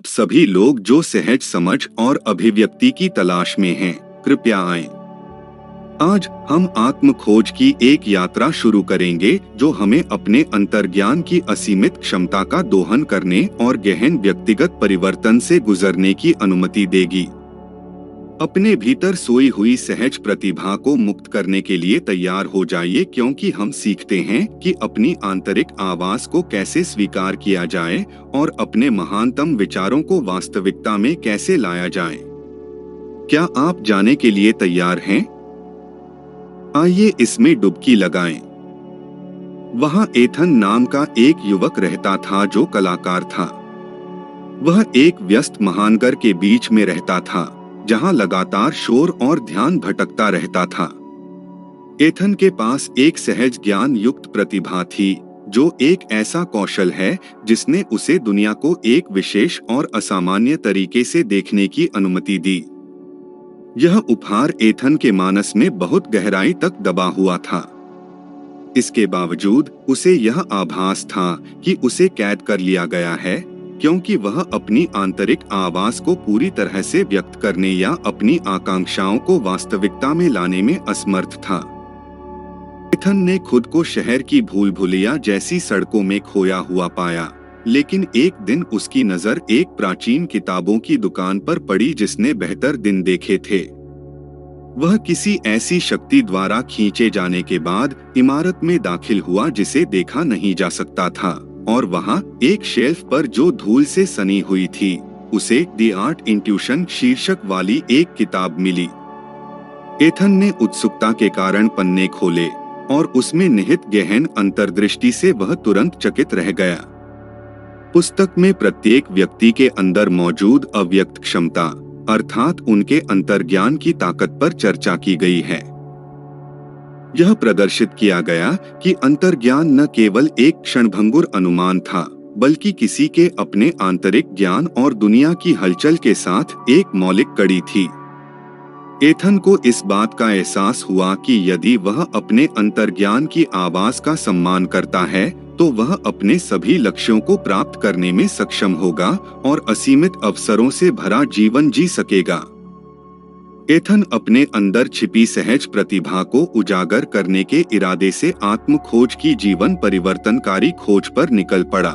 आप सभी लोग जो सहज समझ और अभिव्यक्ति की तलाश में हैं, कृपया आएं। आज हम आत्म खोज की एक यात्रा शुरू करेंगे जो हमें अपने अंतर्ज्ञान की असीमित क्षमता का दोहन करने और गहन व्यक्तिगत परिवर्तन से गुजरने की अनुमति देगी। अपने भीतर सोई हुई सहज प्रतिभा को मुक्त करने के लिए तैयार हो जाइए, क्योंकि हम सीखते हैं कि अपनी आंतरिक आवाज को कैसे स्वीकार किया जाए और अपने महानतम विचारों को वास्तविकता में कैसे लाया जाए। क्या आप जाने के लिए तैयार हैं? आइए इसमें डुबकी लगाएं। वहां एथन नाम का एक युवक रहता था जो कलाकार था। वह एक व्यस्त महानगर के बीच में रहता था जहां लगातार शोर और ध्यान भटकता रहता था। एथन के पास एक सहज ज्ञान युक्त प्रतिभा थी, जो एक ऐसा कौशल है जिसने उसे दुनिया को एक विशेष और असामान्य तरीके से देखने की अनुमति दी। यह उपहार एथन के मानस में बहुत गहराई तक दबा हुआ था। इसके बावजूद उसे यह आभास था कि उसे कैद कर लिया गया है, क्योंकि वह अपनी आंतरिक आवाज को पूरी तरह से व्यक्त करने या अपनी आकांक्षाओं को वास्तविकता में लाने में असमर्थ था। एथन ने खुद को शहर की भूल भुलैया जैसी सड़कों में खोया हुआ पाया, लेकिन एक दिन उसकी नजर एक प्राचीन किताबों की दुकान पर पड़ी जिसने बेहतर दिन देखे थे। वह किसी ऐसी शक्ति द्वारा खींचे जाने के बाद इमारत में दाखिल हुआ जिसे देखा नहीं जा सकता था, और वहां एक शेल्फ पर जो धूल से सनी हुई थी, उसे द आर्ट इंट्यूशन शीर्षक वाली एक किताब मिली। एथन ने उत्सुकता के कारण पन्ने खोले और उसमें निहित गहन अंतर्दृष्टि से वह तुरंत चकित रह गया। पुस्तक में प्रत्येक व्यक्ति के अंदर मौजूद अव्यक्त क्षमता, अर्थात उनके अंतर्ज्ञान की ताकत पर चर्चा की गई है। यह प्रदर्शित किया गया कि अंतर्ज्ञान न केवल एक क्षणभंगुर अनुमान था, बल्कि किसी के अपने आंतरिक ज्ञान और दुनिया की हलचल के साथ एक मौलिक कड़ी थी। एथन को इस बात का एहसास हुआ कि यदि वह अपने अंतर्ज्ञान की आवाज का सम्मान करता है, तो वह अपने सभी लक्ष्यों को प्राप्त करने में सक्षम होगा और असीमित अवसरों से भरा जीवन जी सकेगा। एथन अपने अंदर छिपी सहज प्रतिभा को उजागर करने के इरादे से आत्म खोज की जीवन परिवर्तनकारी खोज पर निकल पड़ा।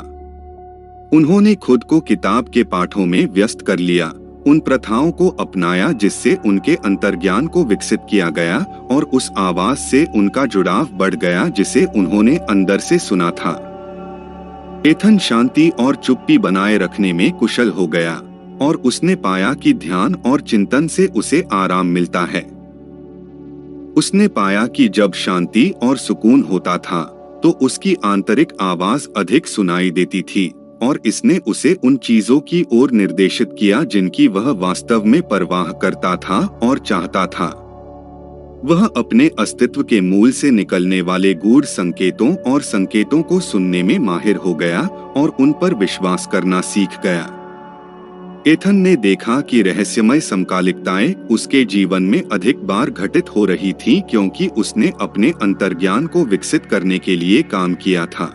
उन्होंने खुद को किताब के पाठों में व्यस्त कर लिया, उन प्रथाओं को अपनाया जिससे उनके अंतर्ज्ञान को विकसित किया गया, और उस आवाज से उनका जुड़ाव बढ़ गया जिसे उन्होंने अंदर से सुना था। एथन शांति और चुप्पी बनाए रखने में कुशल हो गया, और उसने पाया कि ध्यान और चिंतन से उसे आराम मिलता है। उसने पाया कि जब शांति और सुकून होता था तो उसकी आंतरिक आवाज अधिक सुनाई देती थी, और इसने उसे उन चीजों की ओर निर्देशित किया जिनकी वह वास्तव में परवाह करता था और चाहता था। वह अपने अस्तित्व के मूल से निकलने वाले गूढ़ संकेतों और संकेतों को सुनने में माहिर हो गया और उन पर विश्वास करना सीख गया। एथन ने देखा कि रहस्यमय समकालिकताएं उसके जीवन में अधिक बार घटित हो रही थीं, क्योंकि उसने अपने अंतर्ज्ञान को विकसित करने के लिए काम किया था।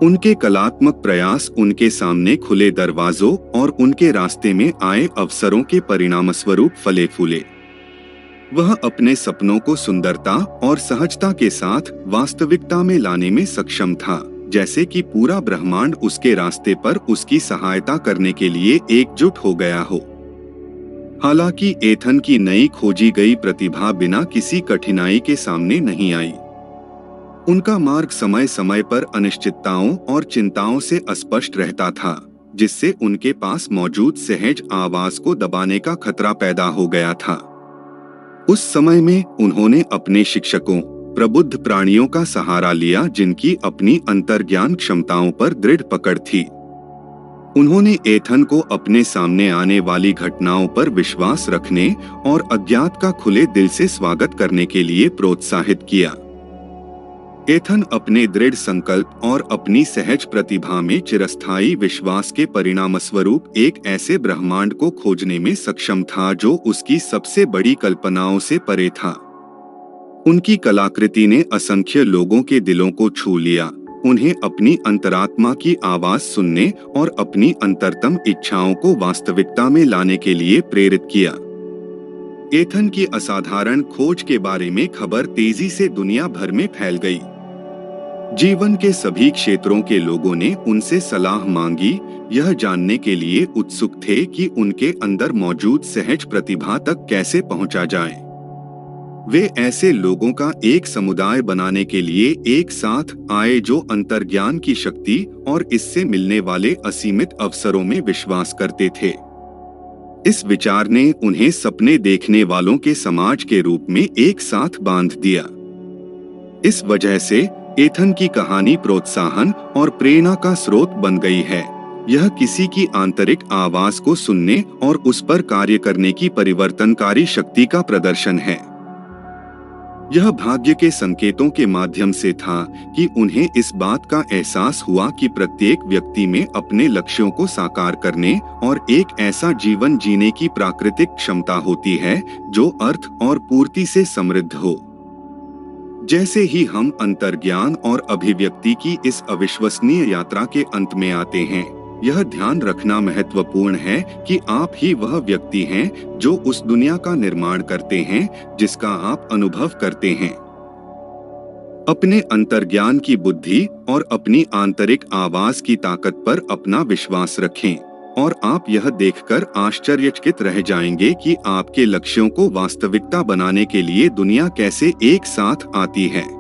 उनके कलात्मक प्रयास उनके सामने खुले दरवाजों और उनके रास्ते में आए अवसरों के परिणामस्वरूप फले फूले। वह अपने सपनों को सुंदरता और सहजता के साथ वास्तविकता में लाने में सक्षम था, जैसे कि पूरा ब्रह्मांड उसके रास्ते पर उसकी सहायता करने के लिए एकजुट हो गया हो। हालांकि एथन की नई खोजी गई प्रतिभा बिना किसी कठिनाई के सामने नहीं आई। उनका मार्ग समय समय पर अनिश्चितताओं और चिंताओं से अस्पष्ट रहता था, जिससे उनके पास मौजूद सहज आवाज को दबाने का खतरा पैदा हो गया था। उस समय में उन्होंने अपने शिक्षकों, प्रबुद्ध प्राणियों का सहारा लिया जिनकी अपनी अंतर्ज्ञान क्षमताओं पर दृढ़ पकड़ थी। उन्होंने एथन को अपने सामने आने वाली घटनाओं पर विश्वास रखने और अज्ञात का खुले दिल से स्वागत करने के लिए प्रोत्साहित किया। एथन अपने दृढ़ संकल्प और अपनी सहज प्रतिभा में चिरस्थायी विश्वास के परिणामस्वरूप एक ऐसे ब्रह्मांड को खोजने में सक्षम था जो उसकी सबसे बड़ी कल्पनाओं से परे था। उनकी कलाकृति ने असंख्य लोगों के दिलों को छू लिया उन्हें अपनी अंतरात्मा की आवाज सुनने और अपनी अंतरतम इच्छाओं को वास्तविकता में लाने के लिए प्रेरित किया। एथन की असाधारण खोज के बारे में खबर तेजी से दुनिया भर में फैल गई। जीवन के सभी क्षेत्रों के लोगों ने उनसे सलाह मांगी, यह जानने के लिए उत्सुक थे कि उनके अंदर मौजूद सहज प्रतिभा तक कैसे पहुंचा जाए। वे ऐसे लोगों का एक समुदाय बनाने के लिए एक साथ आए जो अंतर्ज्ञान की शक्ति और इससे मिलने वाले असीमित अवसरों में विश्वास करते थे। इस विचार ने उन्हें सपने देखने वालों के समाज के रूप में एक साथ बांध दिया। इस वजह से एथन की कहानी प्रोत्साहन और प्रेरणा का स्रोत बन गई है। यह किसी की आंतरिक आवाज को सुनने और उस पर कार्य करने की परिवर्तनकारी शक्ति का प्रदर्शन है। यह भाग्य के संकेतों के माध्यम से था कि उन्हें इस बात का एहसास हुआ कि प्रत्येक व्यक्ति में अपने लक्ष्यों को साकार करने और एक ऐसा जीवन जीने की प्राकृतिक क्षमता होती है जो अर्थ और पूर्ति से समृद्ध हो। जैसे ही हम अंतर्ज्ञान और अभिव्यक्ति की इस अविश्वसनीय यात्रा के अंत में आते हैं, यह ध्यान रखना महत्वपूर्ण है कि आप ही वह व्यक्ति हैं जो उस दुनिया का निर्माण करते हैं जिसका आप अनुभव करते हैं। अपने अंतर्ज्ञान की बुद्धि और अपनी आंतरिक आवाज की ताकत पर अपना विश्वास रखें और आप यह देखकर आश्चर्यचकित रह जाएंगे कि आपके लक्ष्यों को वास्तविकता बनाने के लिए दुनिया कैसे एक साथ आती है।